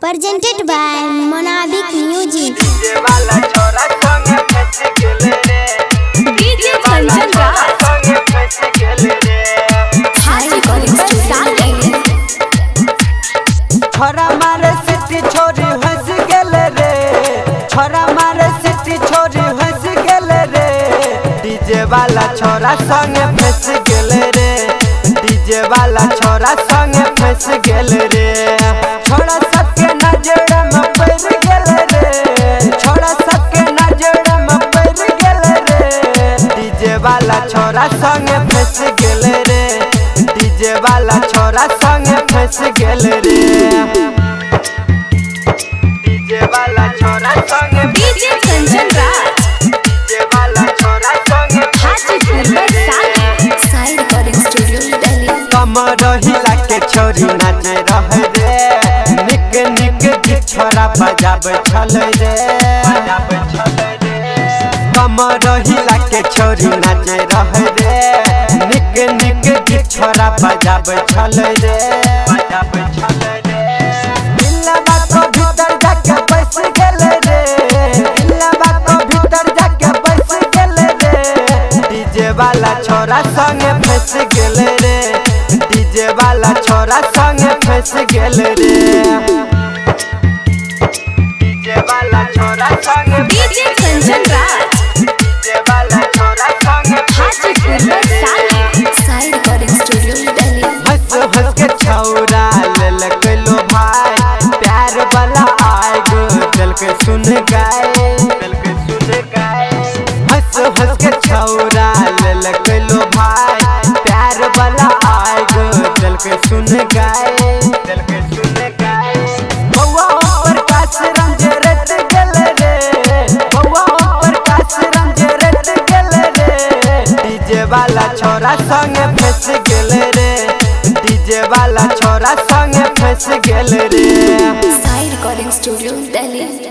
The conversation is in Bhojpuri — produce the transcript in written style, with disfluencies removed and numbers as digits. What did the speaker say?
Presented by Monabic Music. DJ वाला छोरा संगे फंस गेले रे डीजे कंचन राज संगे फंस गेले रे हाई रिकॉर्डिंग स्टूडियो छोरा मारे सिटी छोरी हंस गेले रे छोरा मारे सिटी छोरी हंस गेले रे डीजे वाला छोरा संगे फंस गेले रे डीजे वाला छोरा संगे फंस गेले रे छोरा सबके नजर में पड़ गेले रे छोरा सबके नजर में पड़ गेले रे डीजे वाला छोरा संगे फंस गेले रे डीजे वाला छोरा संगे फंस गेले रे डीजे वाला छोरा संगे डीजे कंचन राज डीजे वाला छोरा संगे हाजीपुर वैशाली हाई रिकॉर्डिंग स्टूडियो दिल्ली कमर हिला के छोरी नाचे रहे रे निक निक गीत छोरा बजाबै छलै रे कमर हिला के छोरी नाचे रहे रे निक निक गीत छोरा बजाबै छलै रे दिलवा को भीतर जाके बैस गेले रे दिलवा को भीतर जाके बैस गेले रे डीजे वाला छोरा संगे फंस गेले रे डीजे वाला छोरा संगे फंस गेले रे डीजे वाला छोरा संगे डीजे कंचन राज डीजे वाला छोरा संगे हाजीपुर वैशाली हाई रिकॉर्डिंग स्टूडियो दिल्ली हंस हंस के छौरा लेलक लो भाई प्यार वाला आए गो दिल के सुन गए हंस हंस के छौरा लेलक लो भाई प्यार वाला आए गो दिल के सुन गए बउआ ऊपर काश रंज रट गेले रे बउआ ऊपर काश रंज रट गेले रे डीजे वाला छोरा संगे फंस गेले रे डीजे वाला छोरा संगे फंस गेले रे हाई रिकॉर्डिंग स्टूडियो दिल्ली।